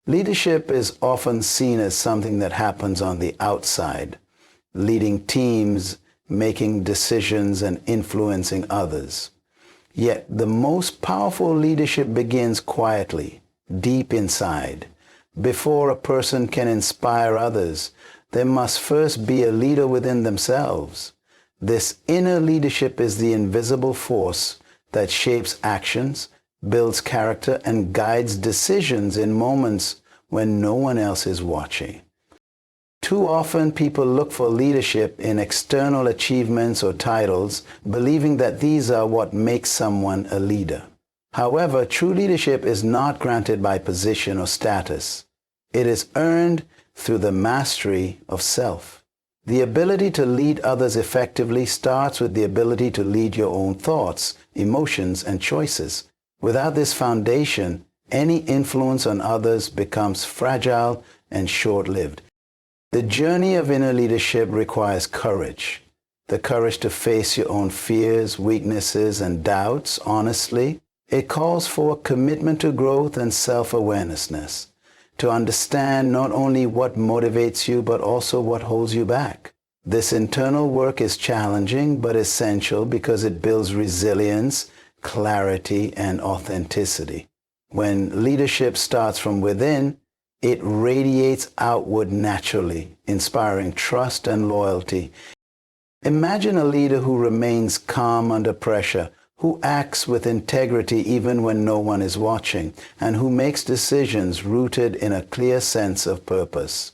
Leadership is often seen as something that happens on the outside, leading teams, making decisions, and influencing others. Yet the most powerful leadership begins quietly, deep inside. Before a person can inspire others, there must first be a leader within themselves. This inner leadership is the invisible force that shapes actions, builds character, and guides decisions in moments when no one else is watching. Too often, people look for leadership in external achievements or titles, believing that these are what makes someone a leader. However, true leadership is not granted by position or status. It is earned through the mastery of self. The ability to lead others effectively starts with the ability to lead your own thoughts, emotions, and choices. Without this foundation, any influence on others becomes fragile and short-lived. The journey of inner leadership requires courage. The courage to face your own fears, weaknesses, and doubts honestly. It calls for commitment to growth and self-awareness, to understand not only what motivates you, but also what holds you back. This internal work is challenging, but essential because it builds resilience, clarity, and authenticity. When leadership starts from within, it radiates outward naturally, inspiring trust and loyalty. Imagine a leader who remains calm under pressure, who acts with integrity even when no one is watching, and who makes decisions rooted in a clear sense of purpose.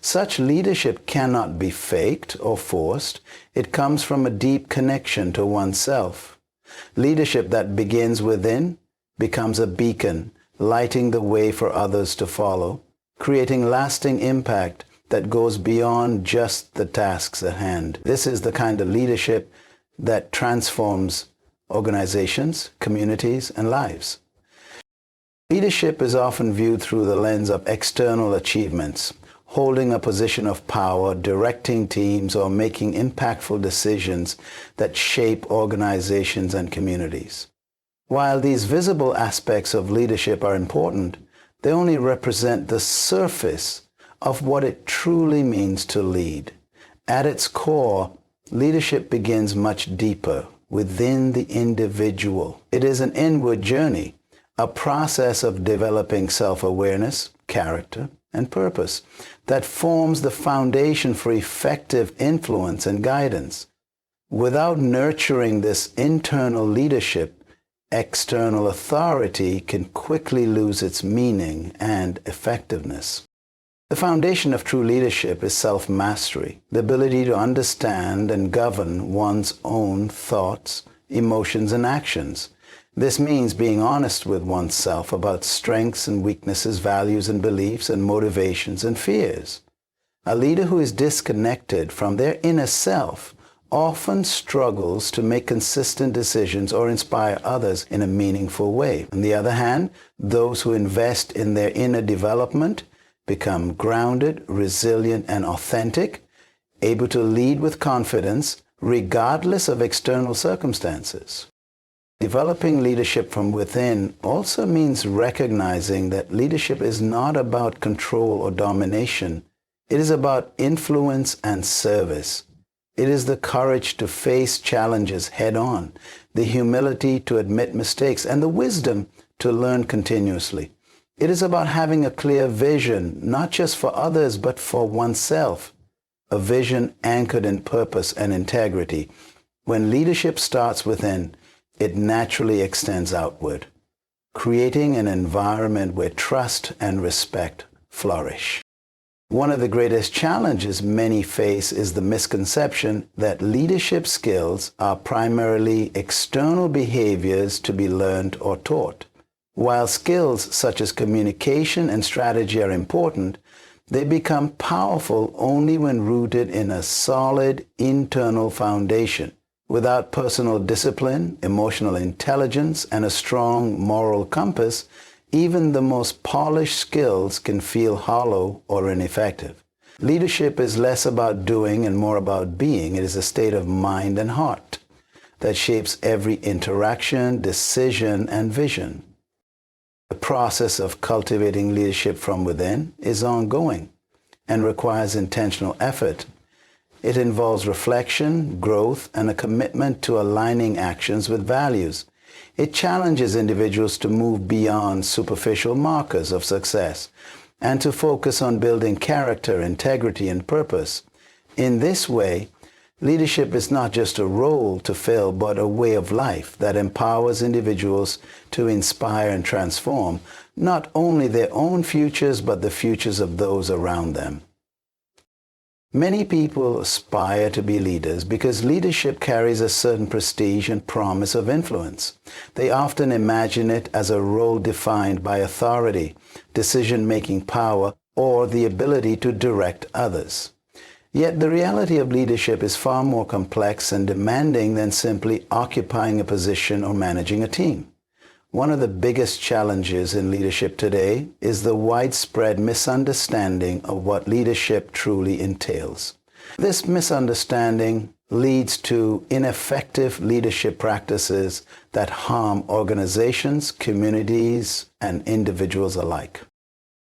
Such leadership cannot be faked or forced. It comes from a deep connection to oneself. Leadership that begins within becomes a beacon, lighting the way for others to follow, creating lasting impact that goes beyond just the tasks at hand. This is the kind of leadership that transforms organizations, communities, and lives. Leadership is often viewed through the lens of external achievements, holding a position of power, directing teams, or making impactful decisions that shape organizations and communities. While these visible aspects of leadership are important, they only represent the surface of what it truly means to lead. At its core, leadership begins much deeper, within the individual. It is an inward journey, a process of developing self-awareness, character, and purpose that forms the foundation for effective influence and guidance. Without nurturing this internal leadership, external authority can quickly lose its meaning and effectiveness. The foundation of true leadership is self-mastery, the ability to understand and govern one's own thoughts, emotions, and actions. This means being honest with oneself about strengths and weaknesses, values and beliefs, and motivations and fears. A leader who is disconnected from their inner self often struggles to make consistent decisions or inspire others in a meaningful way. On the other hand, those who invest in their inner development become grounded, resilient, and authentic, able to lead with confidence regardless of external circumstances. Developing leadership from within also means recognizing that leadership is not about control or domination. It is about influence and service. It is the courage to face challenges head-on, the humility to admit mistakes, and the wisdom to learn continuously. It is about having a clear vision, not just for others, but for oneself, a vision anchored in purpose and integrity. When leadership starts within, it naturally extends outward, creating an environment where trust and respect flourish. One of the greatest challenges many face is the misconception that leadership skills are primarily external behaviors to be learned or taught. While skills such as communication and strategy are important, they become powerful only when rooted in a solid internal foundation. Without personal discipline, emotional intelligence, and a strong moral compass, even the most polished skills can feel hollow or ineffective. Leadership is less about doing and more about being. It is a state of mind and heart that shapes every interaction, decision, and vision. The process of cultivating leadership from within is ongoing and requires intentional effort. It involves reflection, growth, and a commitment to aligning actions with values. It challenges individuals to move beyond superficial markers of success and to focus on building character, integrity, and purpose. In this way, leadership is not just a role to fill, but a way of life that empowers individuals to inspire and transform not only their own futures, but the futures of those around them. Many people aspire to be leaders because leadership carries a certain prestige and promise of influence. They often imagine it as a role defined by authority, decision-making power, or the ability to direct others. Yet the reality of leadership is far more complex and demanding than simply occupying a position or managing a team. One of the biggest challenges in leadership today is the widespread misunderstanding of what leadership truly entails. This misunderstanding leads to ineffective leadership practices that harm organizations, communities, and individuals alike.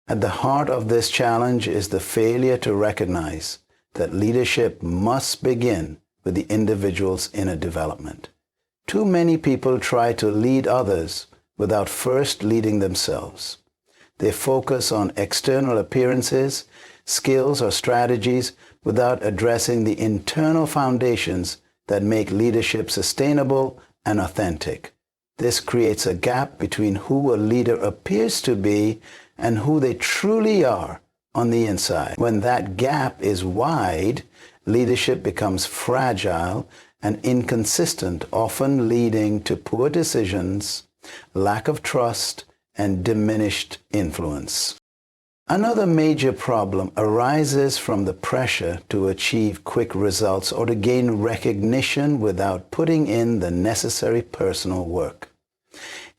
At the heart of this challenge is the failure to recognize that leadership must begin with the individual's inner development. Too many people try to lead others without first leading themselves. They focus on external appearances, skills, or strategies without addressing the internal foundations that make leadership sustainable and authentic. This creates a gap between who a leader appears to be and who they truly are on the inside. When that gap is wide, leadership becomes fragile and inconsistent, often leading to poor decisions, lack of trust, and diminished influence. Another major problem arises from the pressure to achieve quick results or to gain recognition without putting in the necessary personal work.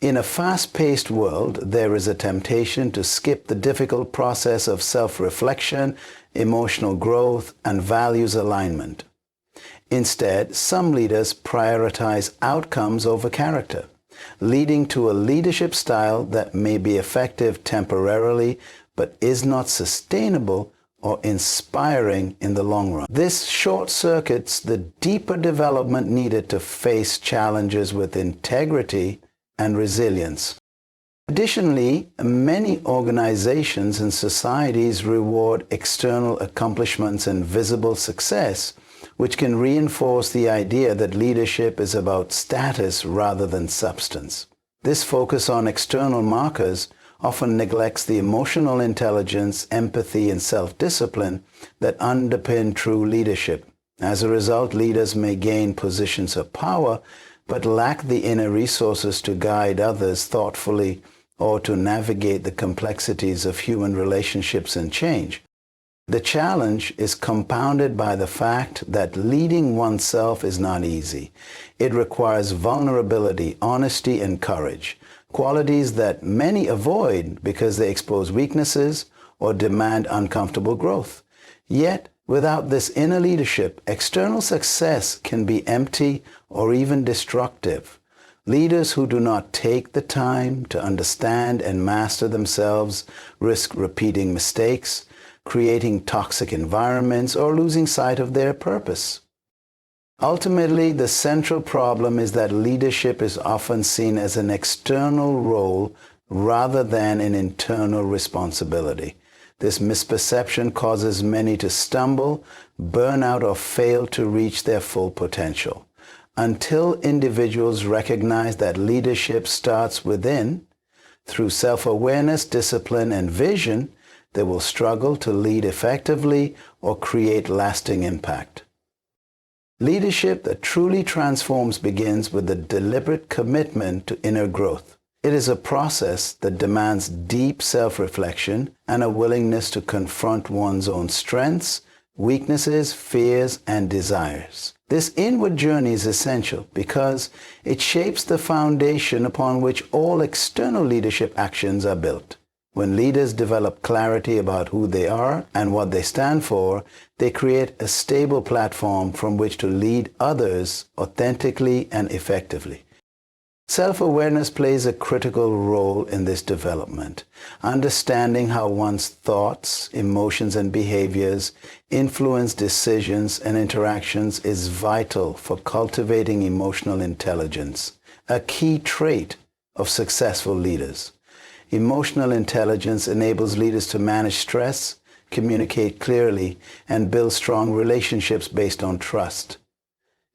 In a fast-paced world, there is a temptation to skip the difficult process of self-reflection, emotional growth, and values alignment. Instead, some leaders prioritize outcomes over character, leading to a leadership style that may be effective temporarily but is not sustainable or inspiring in the long run. This short-circuits the deeper development needed to face challenges with integrity and resilience. Additionally, many organizations and societies reward external accomplishments and visible success, which can reinforce the idea that leadership is about status rather than substance. This focus on external markers often neglects the emotional intelligence, empathy, and self-discipline that underpin true leadership. As a result, leaders may gain positions of power, but lack the inner resources to guide others thoughtfully or to navigate the complexities of human relationships and change. The challenge is compounded by the fact that leading oneself is not easy. It requires vulnerability, honesty, and courage, qualities that many avoid because they expose weaknesses or demand uncomfortable growth. Yet, without this inner leadership, external success can be empty or even destructive. Leaders who do not take the time to understand and master themselves risk repeating mistakes, creating toxic environments, or losing sight of their purpose. Ultimately, the central problem is that leadership is often seen as an external role rather than an internal responsibility. This misperception causes many to stumble, burn out, or fail to reach their full potential. Until individuals recognize that leadership starts within, through self-awareness, discipline, and vision, they will struggle to lead effectively or create lasting impact. Leadership that truly transforms begins with a deliberate commitment to inner growth. It is a process that demands deep self-reflection and a willingness to confront one's own strengths, weaknesses, fears, and desires. This inward journey is essential because it shapes the foundation upon which all external leadership actions are built. When leaders develop clarity about who they are and what they stand for, they create a stable platform from which to lead others authentically and effectively. Self-awareness plays a critical role in this development. Understanding how one's thoughts, emotions, and behaviors influence decisions and interactions is vital for cultivating emotional intelligence, a key trait of successful leaders. Emotional intelligence enables leaders to manage stress, communicate clearly, and build strong relationships based on trust.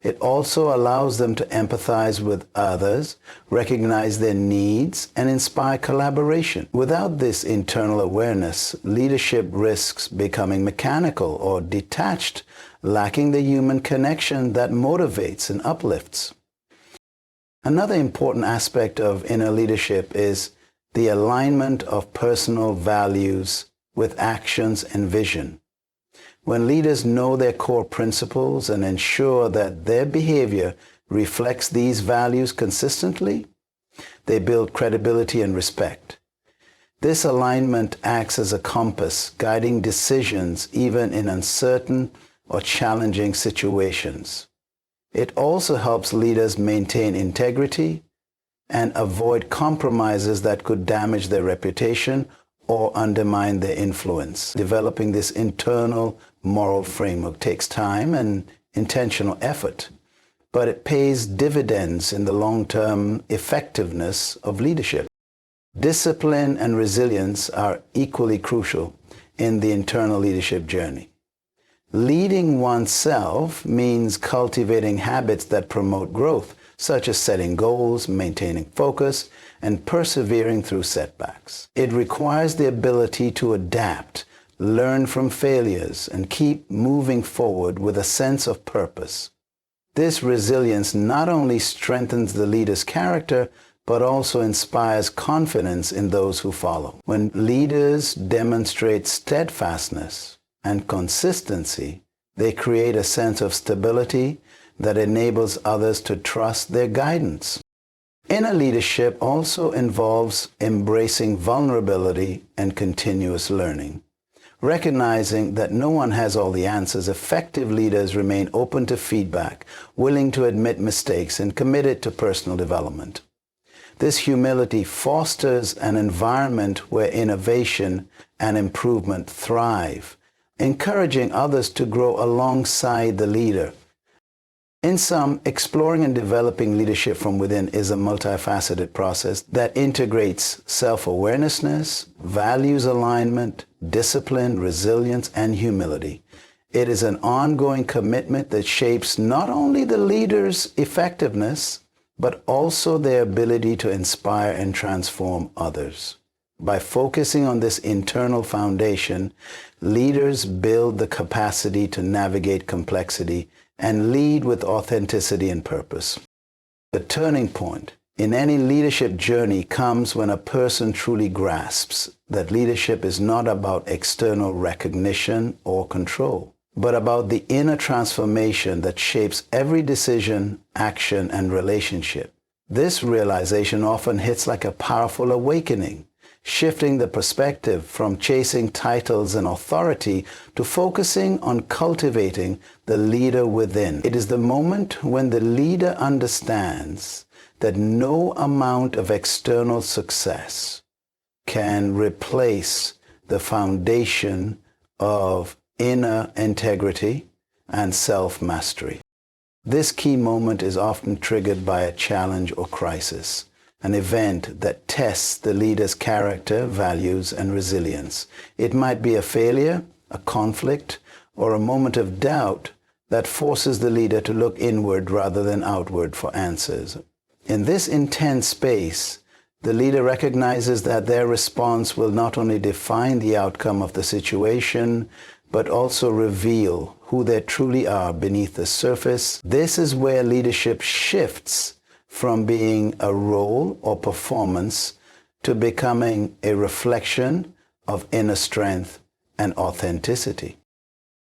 It also allows them to empathize with others, recognize their needs, and inspire collaboration. Without this internal awareness, leadership risks becoming mechanical or detached, lacking the human connection that motivates and uplifts. Another important aspect of inner leadership is the alignment of personal values with actions and vision. When leaders know their core principles and ensure that their behavior reflects these values consistently, they build credibility and respect. This alignment acts as a compass, guiding decisions even in uncertain or challenging situations. It also helps leaders maintain integrity and avoid compromises that could damage their reputation or undermine their influence. Developing this internal moral framework takes time and intentional effort, but it pays dividends in the long-term effectiveness of leadership. Discipline and resilience are equally crucial in the internal leadership journey. Leading oneself means cultivating habits that promote growth, such as setting goals, maintaining focus, and persevering through setbacks. It requires the ability to adapt, learn from failures, and keep moving forward with a sense of purpose. This resilience not only strengthens the leader's character, but also inspires confidence in those who follow. When leaders demonstrate steadfastness and consistency, they create a sense of stability that enables others to trust their guidance. Inner leadership also involves embracing vulnerability and continuous learning. Recognizing that no one has all the answers, effective leaders remain open to feedback, willing to admit mistakes, and committed to personal development. This humility fosters an environment where innovation and improvement thrive, encouraging others to grow alongside the leader. In sum, exploring and developing leadership from within is a multifaceted process that integrates self-awareness, values alignment, discipline, resilience, and humility. It is an ongoing commitment that shapes not only the leader's effectiveness, but also their ability to inspire and transform others. By focusing on this internal foundation, leaders build the capacity to navigate complexity and lead with authenticity and purpose. The turning point in any leadership journey comes when a person truly grasps that leadership is not about external recognition or control, but about the inner transformation that shapes every decision, action, and relationship. This realization often hits like a powerful awakening, shifting the perspective from chasing titles and authority to focusing on cultivating the leader within. It is the moment when the leader understands that no amount of external success can replace the foundation of inner integrity and self-mastery. This key moment is often triggered by a challenge or crisis, an event that tests the leader's character, values, and resilience. It might be a failure, a conflict, or a moment of doubt that forces the leader to look inward rather than outward for answers. In this intense space, the leader recognizes that their response will not only define the outcome of the situation, but also reveal who they truly are beneath the surface. This is where leadership shifts from being a role or performance to becoming a reflection of inner strength and authenticity.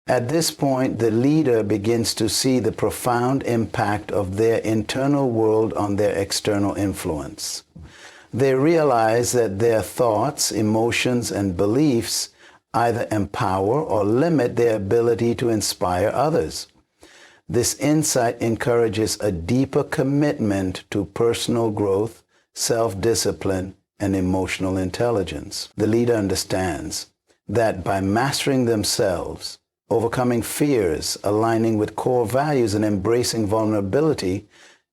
At this point, the leader begins to see the profound impact of their internal world on their external influence. They realize that their thoughts, emotions, and beliefs either empower or limit their ability to inspire others. This insight encourages a deeper commitment to personal growth, self-discipline, and emotional intelligence. The leader understands that by mastering themselves, overcoming fears, aligning with core values, and embracing vulnerability,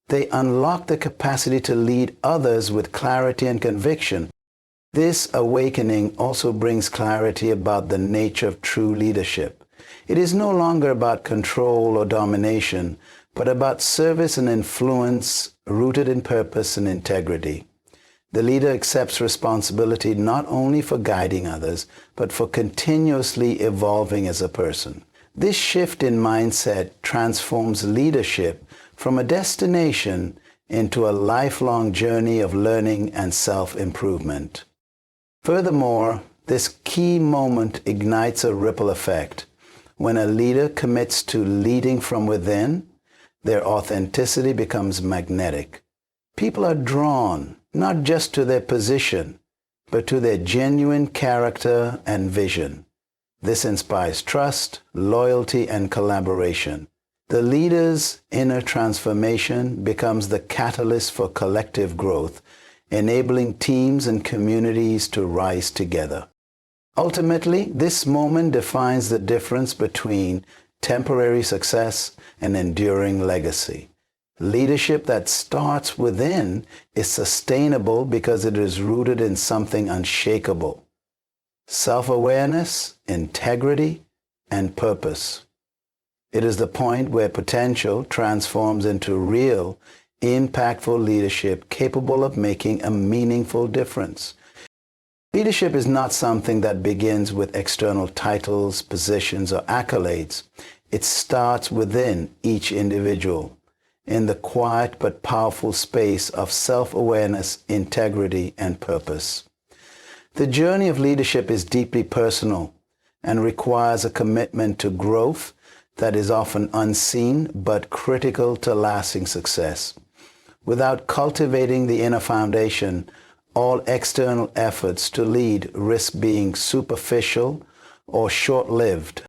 they unlock the capacity to lead others with clarity and conviction. This awakening also brings clarity about the nature of true leadership. It is no longer about control or domination, but about service and influence rooted in purpose and integrity. The leader accepts responsibility not only for guiding others, but for continuously evolving as a person. This shift in mindset transforms leadership from a destination into a lifelong journey of learning and self-improvement. Furthermore, this key moment ignites a ripple effect. When a leader commits to leading from within, their authenticity becomes magnetic. People are drawn not just to their position, but to their genuine character and vision. This inspires trust, loyalty, and collaboration. The leader's inner transformation becomes the catalyst for collective growth, enabling teams and communities to rise together. Ultimately, this moment defines the difference between temporary success and enduring legacy. Leadership that starts within is sustainable because it is rooted in something unshakable: self-awareness, integrity, and purpose. It is the point where potential transforms into real, impactful leadership capable of making a meaningful difference. Leadership is not something that begins with external titles, positions, or accolades. It starts within each individual, in the quiet but powerful space of self-awareness, integrity, and purpose. The journey of leadership is deeply personal and requires a commitment to growth that is often unseen but critical to lasting success. Without cultivating the inner foundation, all external efforts to lead risk being superficial or short-lived.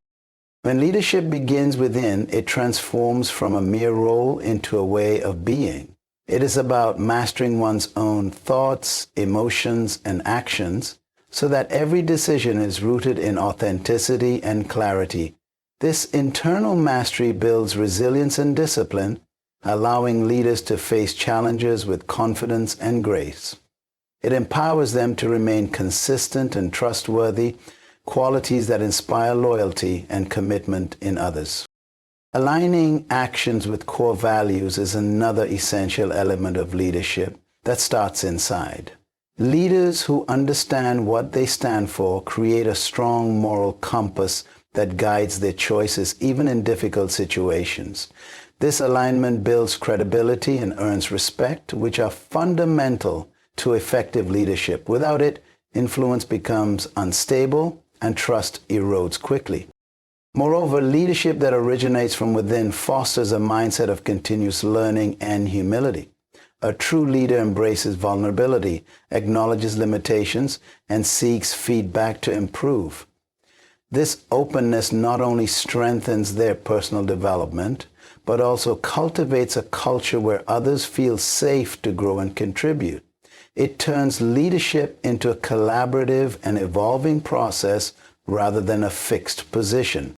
When leadership begins within, it transforms from a mere role into a way of being. It is about mastering one's own thoughts, emotions, and actions so that every decision is rooted in authenticity and clarity. This internal mastery builds resilience and discipline, allowing leaders to face challenges with confidence and grace. It empowers them to remain consistent and trustworthy, qualities that inspire loyalty and commitment in others. Aligning actions with core values is another essential element of leadership that starts inside. Leaders who understand what they stand for create a strong moral compass that guides their choices even in difficult situations. This alignment builds credibility and earns respect, which are fundamental to effective leadership. Without it, influence becomes unstable and trust erodes quickly. Moreover, leadership that originates from within fosters a mindset of continuous learning and humility. A true leader embraces vulnerability, acknowledges limitations, and seeks feedback to improve. This openness not only strengthens their personal development, but also cultivates a culture where others feel safe to grow and contribute. It turns leadership into a collaborative and evolving process rather than a fixed position.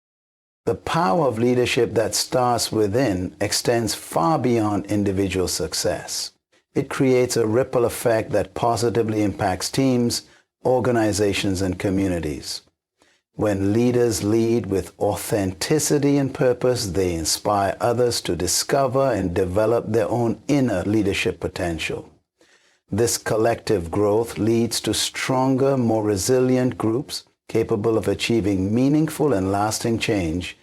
The power of leadership that starts within extends far beyond individual success. It creates a ripple effect that positively impacts teams, organizations, and communities. When leaders lead with authenticity and purpose, they inspire others to discover and develop their own inner leadership potential. This collective growth leads to stronger, more resilient groups capable of achieving meaningful and lasting change.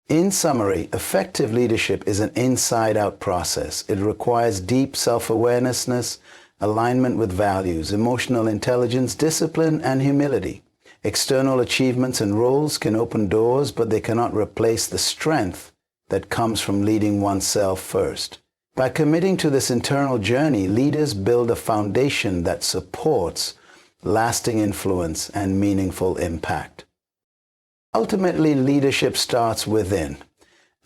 In summary, effective leadership is an inside-out process. It requires deep self-awareness, alignment with values, emotional intelligence, discipline, and humility. External achievements and roles can open doors, but they cannot replace the strength that comes from leading oneself first. By committing to this internal journey, leaders build a foundation that supports lasting influence and meaningful impact. Ultimately, leadership starts within,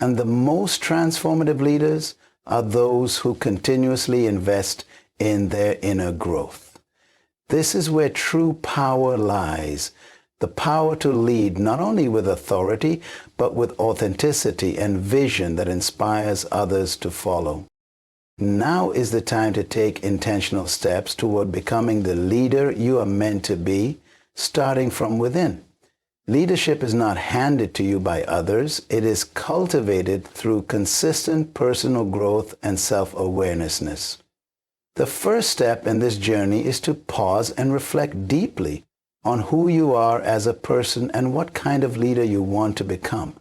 And the most transformative leaders are those who continuously invest in their inner growth. This is where true power lies, the power to lead not only with authority, but with authenticity and vision that inspires others to follow. Now is the time to take intentional steps toward becoming the leader you are meant to be, starting from within. Leadership is not handed to you by others. It is cultivated through consistent personal growth and self-awareness. The first step in this journey is to pause and reflect deeply on who you are as a person and what kind of leader you want to become.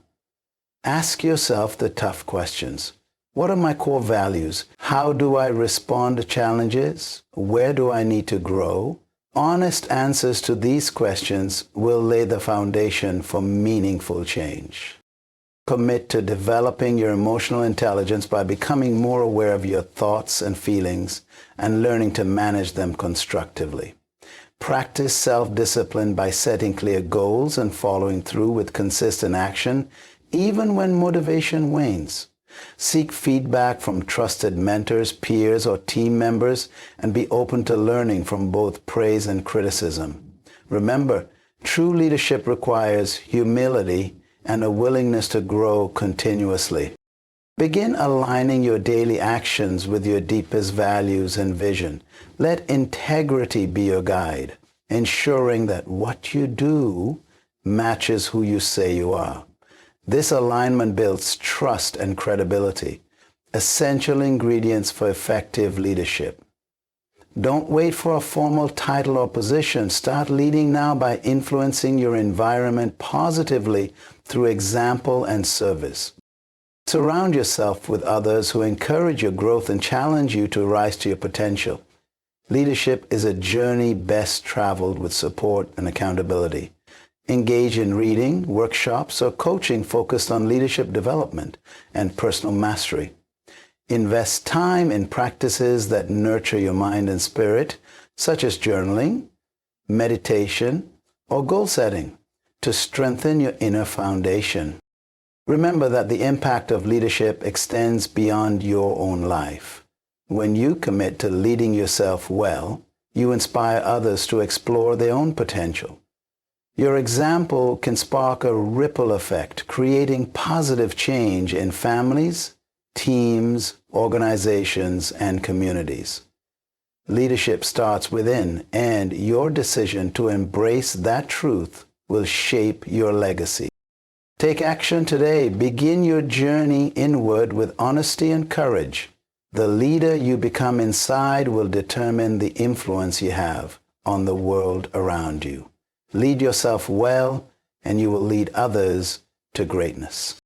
Ask yourself the tough questions. What are my core values? How do I respond to challenges? Where do I need to grow? Honest answers to these questions will lay the foundation for meaningful change. Commit to developing your emotional intelligence by becoming more aware of your thoughts and feelings and learning to manage them constructively. Practice self-discipline by setting clear goals and following through with consistent action, even when motivation wanes. Seek feedback from trusted mentors, peers, or team members, and be open to learning from both praise and criticism. Remember, true leadership requires humility and a willingness to grow continuously. Begin aligning your daily actions with your deepest values and vision. Let integrity be your guide, ensuring that what you do matches who you say you are. This alignment builds trust and credibility, essential ingredients for effective leadership. Don't wait for a formal title or position. Start leading now by influencing your environment positively through example and service. Surround yourself with others who encourage your growth and challenge you to rise to your potential. Leadership is a journey best traveled with support and accountability. Engage in reading, workshops, or coaching focused on leadership development and personal mastery. Invest time in practices that nurture your mind and spirit, such as journaling, meditation, or goal setting, to strengthen your inner foundation. Remember that the impact of leadership extends beyond your own life. When you commit to leading yourself well, you inspire others to explore their own potential. Your example can spark a ripple effect, creating positive change in families, teams, organizations, and communities. Leadership starts within, and your decision to embrace that truth will shape your legacy. Take action today. Begin your journey inward with honesty and courage. The leader you become inside will determine the influence you have on the world around you. Lead yourself well, and you will lead others to greatness.